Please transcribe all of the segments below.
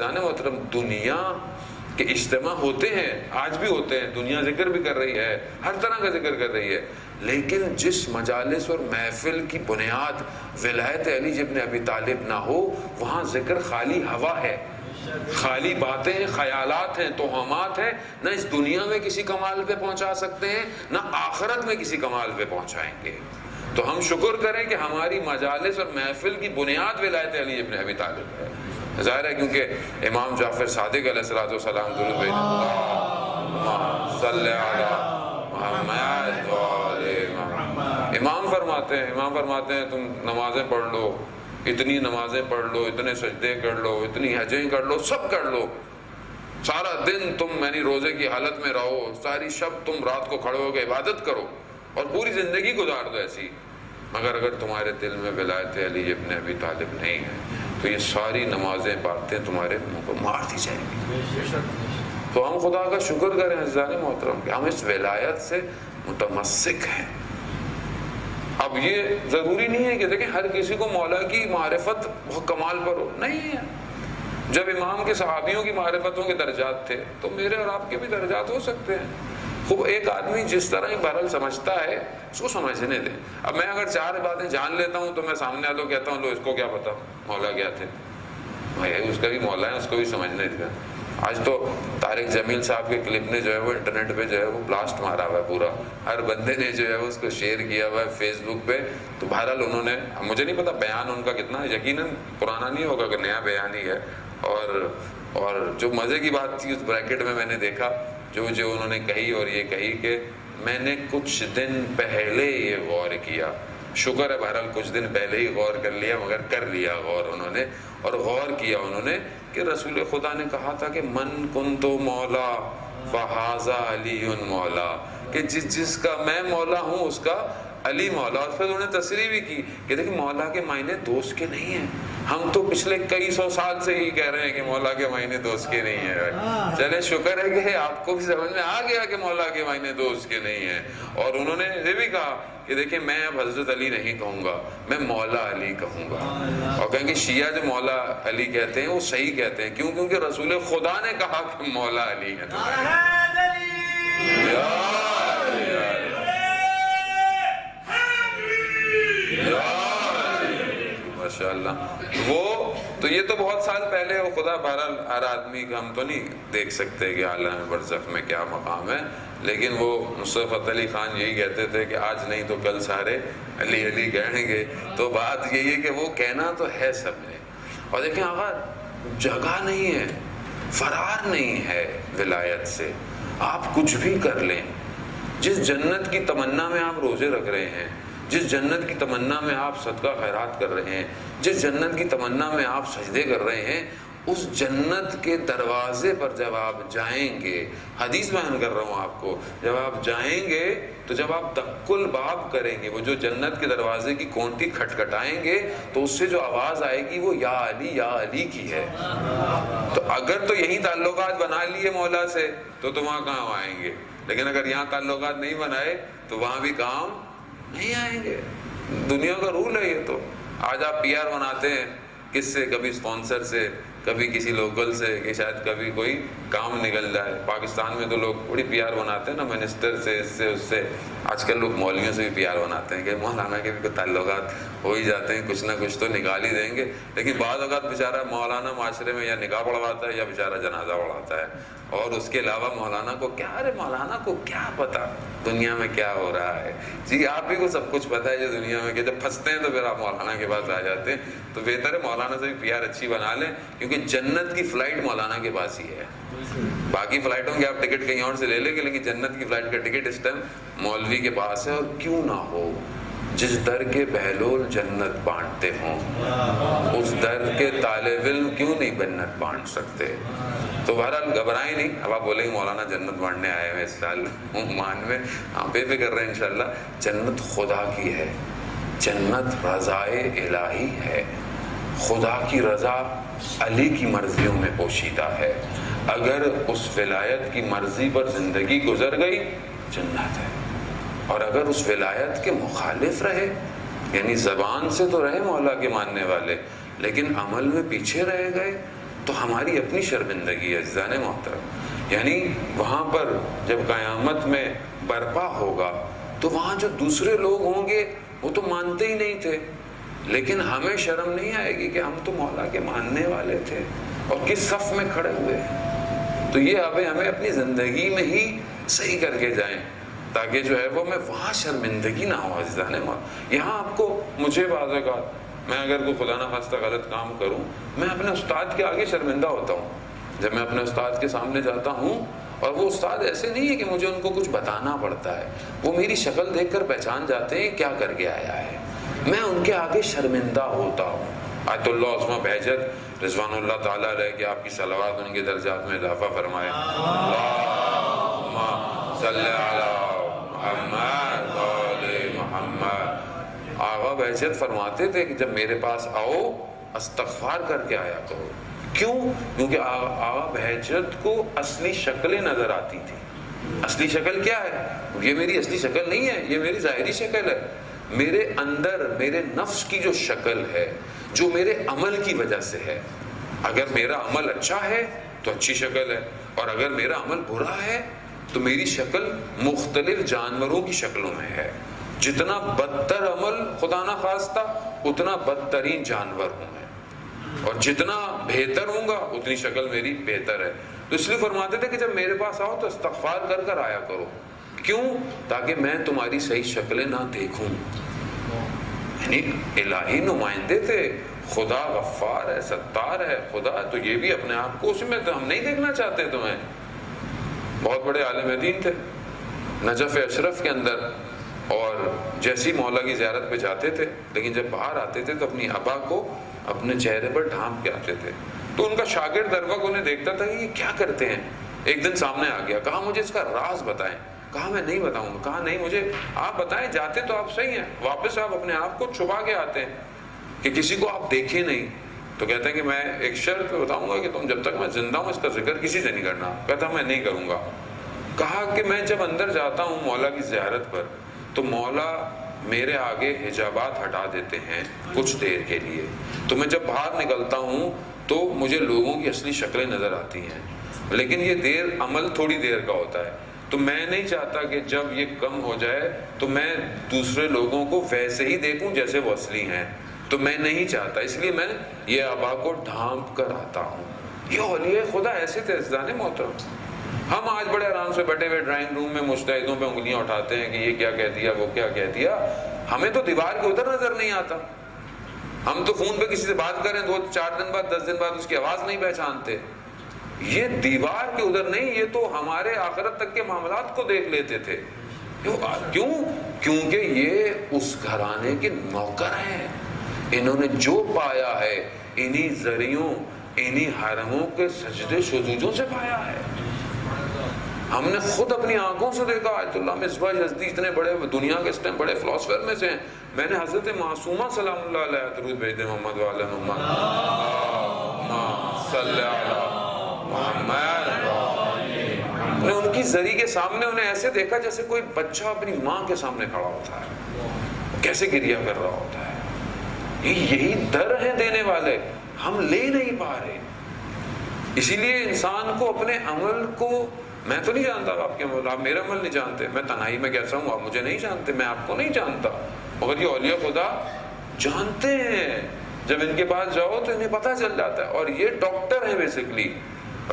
عزیزان محترم دنیا کے اجتماع ہوتے ہیں، آج بھی ہوتے ہیں، دنیا ذکر بھی کر رہی ہے، ہر طرح کا ذکر کر رہی ہے، لیکن جس مجالس اور محفل کی بنیاد ولایت علی ابن ابی طالب نہ ہو، وہاں ذکر خالی ہوا ہے، خالی باتیں ہیں، خیالات ہیں، توہمات ہیں، نہ اس دنیا میں کسی کمال پہ پہنچا سکتے ہیں، نہ آخرت میں کسی کمال پہ پہنچائیں گے۔ تو ہم شکر کریں کہ ہماری مجالس اور محفل کی بنیاد ولایت علی ابن ابی طالب ہے۔ ظاہر ہے کیونکہ امام جعفر صادق علیہ السلام درود بھیجیں، اللہم صلی علی محمد وعلی محمد۔ امام فرماتے ہیں تم نمازیں پڑھ لو، اتنی نمازیں پڑھ لو، اتنے سجدے کر لو، اتنی حجیں کر لو، سب کر لو، سارا دن تم یعنی روزے کی حالت میں رہو، ساری شب تم رات کو کھڑے ہو کے عبادت کرو اور پوری زندگی گزار دو ایسی، مگر اگر تمہارے دل میں ولایت علی ابن ابی طالب نہیں ہے تو یہ ساری نمازیں باتیں تمہارے منہ کو مار دی جائیں گی۔ تو ہم خدا کا شکر کریں عزیزان محترم کہ ہم اس ولایت سے متمسک ہیں۔ اب یہ ضروری نہیں ہے کہ دیکھیں ہر کسی کو مولا کی معرفت بہت کمال پر ہو، نہیں ہے۔ جب امام کے صحابیوں کی معرفتوں کے درجات تھے تو میرے اور آپ کے بھی درجات ہو سکتے ہیں۔ خوب ایک آدمی جس طرح ہی بہرحال سمجھتا ہے اس کو سمجھنے دیں۔ اب میں اگر 4 باتیں جان لیتا ہوں تو میں سامنے والوں کو کہتا ہوں لو اس کو کیا پتا مولا کیا تھے، اس کا بھی مولا ہے، اس کو بھی سمجھنے دیں۔ آج تو طارق جمیل صاحب کے کلپ نے جو ہے وہ انٹرنیٹ پہ جو ہے وہ بلاسٹ مارا ہوا ہے، پورا ہر بندے نے جو ہے اس کو شیئر کیا ہوا ہے فیس بک پہ۔ تو بہرحال انہوں نے، مجھے نہیں پتا بیان ان کا کتنا، یقیناً پرانا نہیں ہوگا کہ نیا بیان ہی ہے، اور جو مزے کی بات تھی اس بریکٹ میں نے دیکھا جو انہوں نے کہی، اور یہ کہی کہ میں نے کچھ دن پہلے یہ غور کیا، شکر ہے بہرحال کچھ دن پہلے ہی غور کر لیا، مگر کر لیا غور انہوں نے، اور غور کیا انہوں نے کہ رسول خدا نے کہا تھا کہ من کنتو مولا فہذا علی مولا، کہ جس کا میں مولا ہوں اس کا علی مولا۔ اور پھر انہوں نے تصریح بھی کی کہ دیکھیں مولا کے معنی دوست کے نہیں ہیں، ہم تو پچھلے کئی سو سال سے ہی کہہ رہے ہیں کہ مولا کے معنی دوست کے نہیں ہیں۔ چلے شکر ہے کہ آپ کو بھی سمجھ میں آ گیا کہ مولا کے معنی دوست کے نہیں ہیں۔ اور انہوں نے یہ بھی کہا کہ دیکھیں میں اب حضرت علی نہیں کہوں گا، میں مولا علی کہوں گا۔ اور کہیں کہ شیعہ جو مولا علی کہتے ہیں وہ صحیح کہتے ہیں، کیوں؟ کیونکہ رسول خدا نے کہا کہ مولا علی ہے۔ ماشاءاللہ۔ وہ تو یہ تو بہت سال پہلے وہ خدا، بہرحال ہر آدمی کا ہم تو نہیں دیکھ سکتے کہ عالم برزخ میں کیا مقام ہے، لیکن وہ نصرت علی خان یہی کہتے تھے کہ آج نہیں تو کل سارے علی علی کہیں گے۔ تو بات یہی ہے کہ وہ کہنا تو ہے سب نے، اور دیکھیں آقا جگہ نہیں ہے، فرار نہیں ہے ولایت سے، آپ کچھ بھی کر لیں۔ جس جنت کی تمنا میں آپ روزے رکھ رہے ہیں، جس جنت کی تمنا میں آپ صدقہ خیرات کر رہے ہیں، جس جنت کی تمنا میں آپ سجدے کر رہے ہیں، اس جنت کے دروازے پر جب آپ جائیں گے، حدیث بیان کر رہا ہوں آپ کو، جب آپ جائیں گے تو جب آپ دق الباب کریں گے، وہ جو جنت کے دروازے کی کونٹی کھٹکھٹائیں گے تو اس سے جو آواز آئے گی وہ یا علی کی ہے۔ تو اگر تو یہی تعلقات بنا لیے مولا سے تو وہاں کہاں آئیں گے، لیکن اگر یہاں تعلقات نہیں بنائے تو وہاں بھی کام نہیں آئیں گے۔ دنیا کا رول ہے یہ۔ تو آج آپ پی آر بناتے ہیں کس سے، کبھی اسپانسر سے، کبھی کسی لوکل سے، کہ شاید کبھی کوئی کام نکل جائے۔ پاکستان میں تو لوگ بڑی پی آر بناتے ہیں نا، منسٹر سے، اس سے اس سے، آج کل لوگ مولویوں سے بھی پی آر بناتے ہیں کہ مولانا کے بھی کوئی تعلقات ہو ہی جاتے ہیں، کچھ نہ کچھ تو نکال ہی دیں گے۔ لیکن بعض اوقات بیچارہ مولانا معاشرے میں یا نکاح پڑھواتا ہے یا بیچارہ جنازہ پڑھاتا ہے، اور اس کے علاوہ مولانا کو کیا، ارے مولانا کو کیا پتا دنیا میں کیا ہو رہا ہے؟ جی آپ ہی کو سب کچھ پتا ہے جو دنیا میں، کہ جب پھنستے ہیں تو پھر آپ مولانا کے پاس آ جاتے ہیں۔ تو بہتر ہے مولانا سے بھی پی آر اچھی بنا لیں، کیونکہ جنت کی فلائٹ مولانا کے پاس ہی ہے۔ باقی فلائٹوں کی آپ ٹکٹ کہیں اور سے لے لیں گے، لیکن جنت کی فلائٹ کا ٹکٹ اس ٹائم مولوی کے پاس ہے۔ اور کیوں نہ ہو، جس در کے بہلول جنت بانٹتے ہوں اس در کے طالب علم کیوں نہیں جنت بانٹ سکتے؟ تو بہرحال گھبرائیں نہیں۔ اب آپ بولیں گے مولانا جنت بانٹنے آئے ہیں اس سال عمان میں، ہم بے فکر رہے ہیں انشاءاللہ۔ جنت خدا کی ہے، جنت رضائے الہی ہے، خدا کی رضا علی کی مرضیوں میں پوشیدہ ہے۔ اگر اس ولایت کی مرضی پر زندگی گزر گئی جنت ہے، اور اگر اس ولایت کے مخالف رہے، یعنی زبان سے تو رہے مولا کے ماننے والے لیکن عمل میں پیچھے رہ گئے تو ہماری اپنی شرمندگی ہے عزیزان محترم. یعنی وہاں پر جب قیامت میں برپا ہوگا تو وہاں جو دوسرے لوگ ہوں گے وہ تو مانتے ہی نہیں تھے، لیکن ہمیں شرم نہیں آئے گی کہ ہم تو مولا کے ماننے والے تھے اور کس صف میں کھڑے ہوئے. تو یہ ہمیں اپنی زندگی میں ہی صحیح کر کے جائیں تاکہ جو ہے وہ میں وہاں شرمندگی نہ ہو عزیزان. یہاں آپ کو مجھے بعض اوقات میں اگر کوئی خدا نخواستہ غلط کام کروں، میں اپنے استاد کے آگے شرمندہ ہوتا ہوں. جب میں اپنے استاد کے سامنے جاتا ہوں اور وہ استاد ایسے نہیں ہے کہ مجھے ان کو کچھ بتانا پڑتا ہے، وہ میری شکل دیکھ کر پہچان جاتے ہیں کیا کر کے آیا ہے، میں ان کے آگے شرمندہ ہوتا ہوں. آیت اللہ عثمہ بہجت رضوان اللہ تعالیٰ علیہ کہ آپ کی صلوات ان کے درجات میں اضافہ فرمائے. اللہم صلی علی محمد وعلی محمد. آغا بہجت فرماتے تھے کہ جب میرے پاس آؤ استغفار کر کے آیا کرو. کیوں؟ کیونکہ آغا بہجت کو اصلی شکلیں نظر آتی تھی. اصلی شکل کیا ہے؟ یہ میری اصلی شکل نہیں ہے، یہ میری ظاہری شکل ہے. میرے اندر میرے نفس کی جو شکل ہے جو میرے عمل کی وجہ سے ہے. اگر میرا عمل اچھا ہے تو اچھی شکل ہے، اور اگر میرا عمل برا ہے تو میری شکل مختلف جانوروں کی شکلوں میں ہے. جتنا بدتر عمل خدا نہ خواستہ اتنا بدترین جانور ہوں میں، اور جتنا بہتر ہوں گا اتنی شکل میری بہتر ہے. تو اس لیے فرماتے تھے کہ جب میرے پاس آؤ تو استغفار کر کر آیا کرو. کیوں؟ تاکہ میں تمہاری صحیح شکلیں نہ دیکھوں. یعنی الہی نمائندے تھے، خدا غفار ہے، ستار ہے خدا، تو یہ بھی اپنے آپ کو اس میں تو ہم نہیں دیکھنا چاہتے تمہیں. بہت بڑے عالم دین تھے نجف اشرف کے اندر، اور جیسی مولا کی زیارت پہ جاتے تھے لیکن جب باہر آتے تھے تو اپنی ابا کو اپنے چہرے پر ڈھانپ کے آتے تھے. تو ان کا شاگرد در وقت انہیں دیکھتا تھا کہ یہ کیا کرتے ہیں. ایک دن سامنے آ گیا، کہا مجھے اس کا راز بتائیں. کہا میں نہیں بتاؤں گا. کہا نہیں مجھے آپ بتائیں. جاتے تو آپ صحیح ہیں، واپس آپ اپنے آپ کو چھپا کے آتے ہیں کہ کسی کو آپ دیکھیں نہیں. تو کہتے ہیں کہ میں ایک شرط بتاؤں گا کہ تم جب تک میں زندہ ہوں اس کا ذکر کسی سے نہیں کرنا. کہتا میں نہیں کروں گا. کہا کہ میں جب اندر جاتا ہوں مولا کی زیارت پر تو مولا میرے آگے حجابات ہٹا دیتے ہیں کچھ دیر کے لیے، تو میں جب باہر نکلتا ہوں تو مجھے لوگوں کی اصلی شکلیں نظر آتی ہیں، لیکن یہ دیر عمل تھوڑی دیر کا ہوتا ہے. تو میں نہیں چاہتا کہ جب یہ کم ہو جائے تو میں دوسرے لوگوں کو ویسے ہی دیکھوں جیسے وہ اصلی ہیں. تو میں نہیں چاہتا، اس لیے میں یہ آبا کو ڈھانپ کر آتا ہوں. یہ اولیاء خدا ایسے تھے عزیزان محترم. ہم آج بڑے آرام سے بیٹھے ہوئے ڈرائنگ روم میں مجتہدوں پہ انگلیاں اٹھاتے ہیں کہ یہ کیا کہہ دیا وہ کیا کہہ دیا. ہمیں تو دیوار کے ادھر نظر نہیں آتا. ہم تو فون پہ کسی سے بات کریں 2-4 دن بعد 10 دن بعد اس کی آواز نہیں پہچانتے. یہ دیوار کے ادھر نہیں، یہ تو ہمارے آخرت تک کے معاملات کو دیکھ لیتے تھے. کیوں؟ کیونکہ یہ اس گھرانے کے نوکر ہیں. انہوں نے جو پایا ہے انہی ذریعوں انہی حرموں کے سجدے شذوذوں سے پایا ہے. ہم نے خود اپنی آنکھوں سے دیکھا. آیت اللہ مصباح یزدی اتنے بڑے دنیا کے اس ٹائم بڑے فلاسفر میں سے ہیں. میں نے حضرت معصومہ سلام اللہ علیہ درود بھیج دے محمد وعلی محمد صلی علی محمد. نے ان کی ذریعے کے سامنے انہیں ایسے دیکھا جیسے کوئی بچہ اپنی ماں کے سامنے کھڑا ہوتا ہے، کیسے گریہ کر رہا ہوتا ہے. یہی در ہیں دینے والے، ہم لے نہیں پا رہے. اسی لیے انسان کو اپنے عمل کو، میں تو نہیں جانتا آپ کے عمل، آپ میرا عمل نہیں جانتے. میں تنہائی میں کیسا ہوں آپ مجھے نہیں جانتے، میں آپ کو نہیں جانتا، مگر یہ اولیاء خدا جانتے ہیں. جب ان کے پاس جاؤ تو انہیں پتہ چل جاتا ہے. اور یہ ڈاکٹر ہیں بیسیکلی،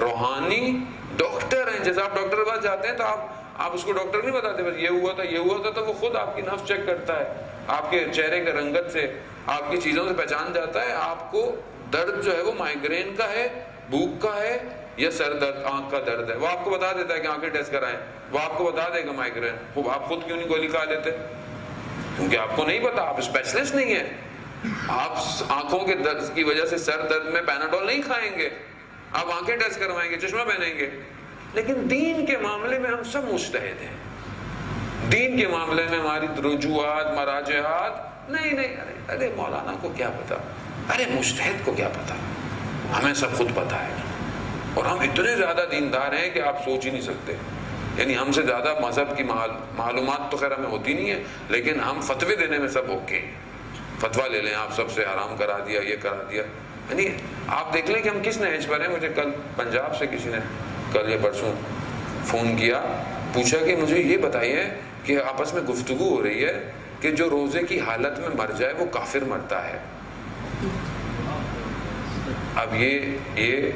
روحانی ڈاکٹر ہیں. جیسے آپ ڈاکٹر کے پاس جاتے ہیں تو آپ اس کو ڈاکٹر نہیں بتاتے بس یہ ہوا تھا یہ ہوا تھا، تو وہ خود آپ کی نفس چیک کرتا ہے، آپ کے چہرے کے رنگت سے آپ کی چیزوں سے پہچان جاتا ہے آپ کو درد جو ہے وہ مائیگرین کا ہے، بھوک کا ہے یا سر درد، آنکھ کا درد ہے. وہ آپ کو بتا دیتا ہے کہ آنکھیں ٹیسٹ کرائیں. وہ آپ کو بتا دے گا مائیگرین. وہ آپ خود کیوں نہیں گولی کھا لیتے؟ کیونکہ آپ کو نہیں پتا، آپ اسپیشلسٹ نہیں ہیں. آپ آنکھوں کے درد کی وجہ سے سر درد میں پیناڈول نہیں کھائیں گے، آپ آنکھیں ٹیسٹ کروائیں گے، چشمہ پہنیں گے. لیکن دین کے معاملے میں ہم سب مجتہد ہیں. دین کے معاملے میں ہماری رجوعات مراجعات نہیں ارے مولانا کو کیا پتا، ارے مجتہد کو کیا پتا، ہمیں سب خود پتا ہے. اور ہم اتنے زیادہ دیندار ہیں کہ آپ سوچ ہی نہیں سکتے. یعنی ہم سے زیادہ مذہب کی معلومات تو خیر ہمیں ہوتی نہیں ہے، لیکن ہم فتوے دینے میں سب اوکے. فتویٰ لے لیں آپ سب سے، حرام کرا دیا یہ کرا دیا. یعنی آپ دیکھ لیں کہ ہم کس نہج پر ہیں. مجھے کل پنجاب سے کسی نے کل یا پرسوں فون کیا, پوچھا کہ مجھے یہ بتائیے کہ آپس میں گفتگو ہو رہی ہے کہ جو روزے کی حالت میں مر جائے وہ کافر مرتا ہے. اب یہ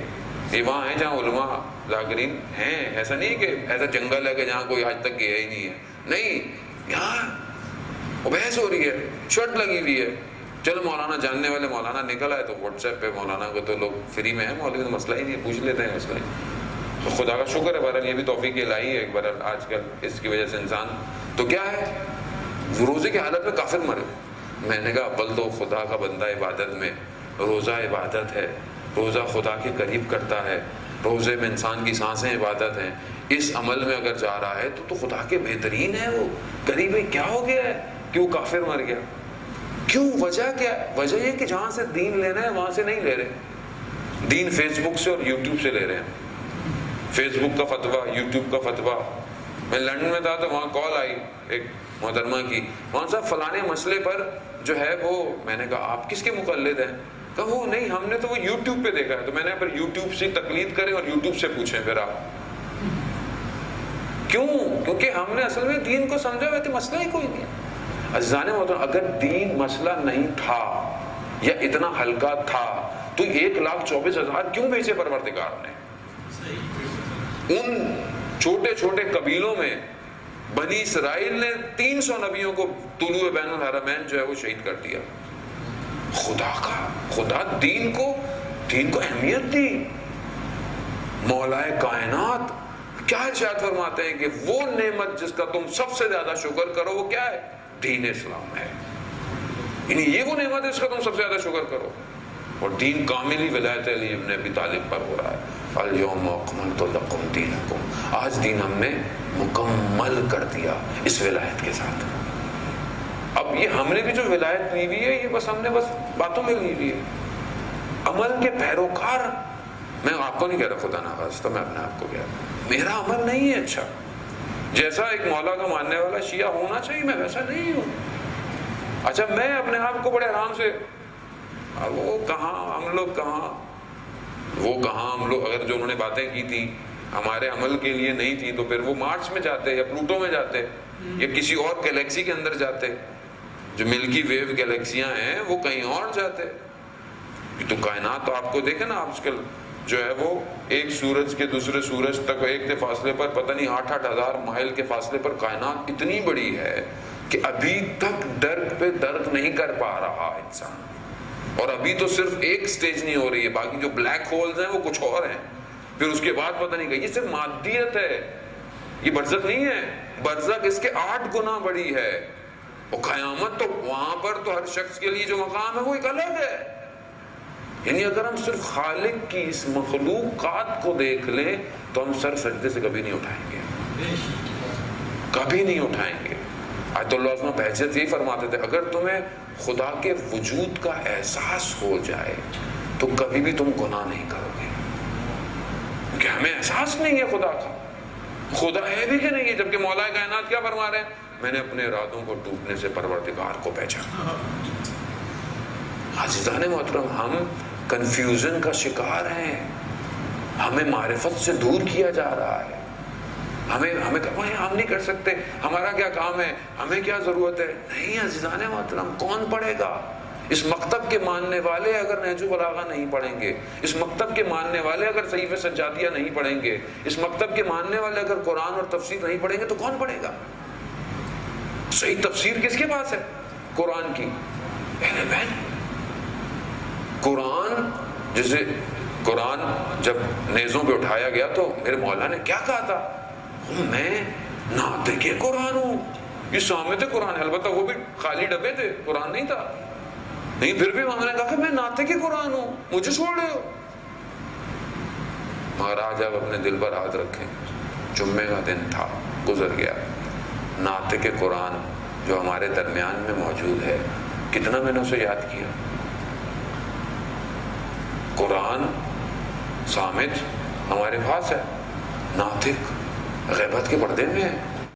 وہاں ہیں جہاں علماء ذاکرین ہیں, ایسا نہیں کہ ایسا جنگل ہے کہ جہاں کوئی آج تک گیا ہی نہیں ہے, نہیں, یہاں بحث ہو رہی ہے, شرط لگی ہوئی ہے. چلو مولانا جاننے والے مولانا نکل آئے تو واٹس ایپ پہ مولانا کو تو لوگ فری میں ہیں, مولوی تو مسئلہ ہی نہیں ہے, پوچھ لیتے ہیں مسئلہ ہی. تو خدا کا شکر ہے بہرحال, یہ بھی توفیق الہی ہے بہرحال آج کل اس کی وجہ سے انسان تو کیا ہے روزے کی حالت میں کافر مرے. میں نے کہا اول تو خدا کا بندہ عبادت میں, روزہ عبادت ہے, روزہ خدا کے قریب کرتا ہے, روزے میں انسان کی سانسیں عبادت ہیں. اس عمل میں اگر جا رہا ہے تو خدا کے بہترین ہے, وہ قریب ہے. کیا ہو گیا ہے کہ وہ کافر مر گیا؟ کیوں؟ وجہ کیا ہے؟ وجہ یہ کہ جہاں سے دین لینا ہے وہاں سے نہیں لے رہے. دین فیس بک سے اور یوٹیوب سے لے رہے ہیں. فیس بک کا فتویٰ, یوٹیوب کا فتویٰ. میں لندن میں تھا تو وہاں کال آئی ایک محترمہ کی, وہاں صاحب فلانے مسئلے پر جو ہے وہ, میں نے کہا آپ کس کے مقلد ہیں؟ کہا وہ نہیں, ہم نے تو وہ یوٹیوب پہ دیکھا ہے. تو میں نے پھر یوٹیوب سے تقلید کریں اور یوٹیوب سے پوچھیں پھر آپ. کیوں؟ کیونکہ ہم نے اصل میں دین کو سمجھا ہوا تھا, مسئلہ ہی کوئی نہیں. عزیزان محترم, اگر دین مسئلہ نہیں تھا یا اتنا ہلکا تھا تو 1,24,000 کیوں بھیجے پروردگار نے؟ ان چھوٹے چھوٹے قبیلوں میں بنی اسرائیل نے 300 نبیوں کو طلوع بین الحرمین جو ہے وہ شہید کر دیا. خدا دین کو اہمیت دی. مولا کائنات کیا ارشاد فرماتے ہیں کہ وہ نعمت جس کا تم سب سے زیادہ شکر کرو وہ کیا ہے؟ دین اسلام ہے. یعنی یہ وہ نعمت ہے جس کا تم سب سے زیادہ شکر کرو. اور دین کاملی ولایت علی ابن ابی طالب پر ہو رہا ہے. الیوم اکملت لکم دینکم, آج دین ہم نے مکمل کر دیا اس ولایت کے ساتھ. اب یہ ہم نے بھی جو ولایت لی ہوئی ہے یہ بس ہم نے بس باتوں میں لی ہوئی ہے. عمل کے پیروکار, میں آپ کو نہیں کہہ رہا خدا نخواستہ, میں اپنے آپ کو کہہ رہا ہوں میرا عمل نہیں ہے اچھا. جیسا ایک مولا کا ماننے والا شیعہ ہونا چاہیے میں ویسا نہیں ہوں. اچھا میں اپنے آپ کو بڑے آرام سے, وہ کہاں ہم لوگ اگر جو انہوں نے باتیں کی تھی ہمارے عمل کے لیے نہیں تھی تو پھر وہ مارس میں جاتے یا پلوٹو میں جاتے یا کسی اور گیلیکسی کے اندر جاتے. جو ملکی ویو گیلیکسیاں ہیں وہ کہیں اور جاتے. تو کائنات تو آپ کو دیکھیں نا آج کل جو ہے وہ ایک سورج کے دوسرے سورج تک ایک کے فاصلے پر پتہ نہیں 8,000 ہزار مائل کے فاصلے پر کائنات اتنی بڑی ہے کہ ابھی تک درک پہ درک نہیں کر پا رہا انسان. اور ابھی تو صرف ایک سٹیج نہیں ہو رہی ہے, باقی جو بلیک ہولز ہیں وہ کچھ اور ہیں. پھر اس کے بعد پتہ نہیں کہ یہ صرف مادیت ہے, یہ برزخ نہیں ہے. برزخ اس کے 8 گنا بڑی ہے. اور قیامت تو وہاں پر تو ہر شخص کے لیے جو مقام ہے وہ ایک الگ ہے. یعنی اگر ہم صرف خالق کی اس مخلوقات کو دیکھ لیں تو ہم سر سجدے سے کبھی نہیں اٹھائیں گے, کبھی نہیں اٹھائیں گے. آیت اللہ عظمہ بہجت یہی فرماتے تھے اگر تمہیں خدا کے وجود کا احساس ہو جائے تو کبھی بھی تم گناہ نہیں کرو گے. کیونکہ ہمیں احساس نہیں ہے خدا کا, خدا ہے بھی کہ نہیں ہے. جبکہ مولا کائنات کیا فرما رہے ہیں؟ میں نے اپنے ارادوں کو ڈوبنے سے پروردگار کو پہچانا. عزیزان محترم, ہم کنفیوژن کا شکار ہیں, ہمیں معرفت سے دور کیا جا رہا ہے. ہمیں ہم نہیں کر سکتے, ہمارا کیا کام ہے, ہمیں کیا ضرورت ہے. نہیں عزیزان محترم, کون پڑھے گا؟ اس مکتب کے ماننے والے اگر نہج البلاغہ نہیں پڑھیں گے, اس مکتب کے ماننے والے اگر صحیفہ سجادیہ نہیں پڑھیں گے, اس مکتب کے ماننے والے اگر قرآن اور تفسیر نہیں پڑھیں گے تو کون پڑھے گا؟ صحیح تفسیر کس کے پاس ہے قرآن کی؟ اہل بیت. قرآن جب نیزوں پہ اٹھایا گیا تو میرے مولا نے کیا کہا تھا؟ میں ناطق قرآن ہوں. یہ سامت قرآن ہے, البتہ وہ بھی خالی ڈبے تھے, قرآن نہیں تھا. نہیں پھر بھی انہوں نے کہا کہ میں ناطق قرآن ہوں, مجھے چھوڑ رہے ہو. مگر آج آپ اپنے دل پر ہاتھ رکھیں, جمعے کا دن تھا, گزر گیا. ناطق قرآن جو ہمارے درمیان میں موجود ہے, کتنا میں نے اسے یاد کیا. قرآن صامت ہمارے پاس ہے, ناطق غیبت کے پردے میں ہے.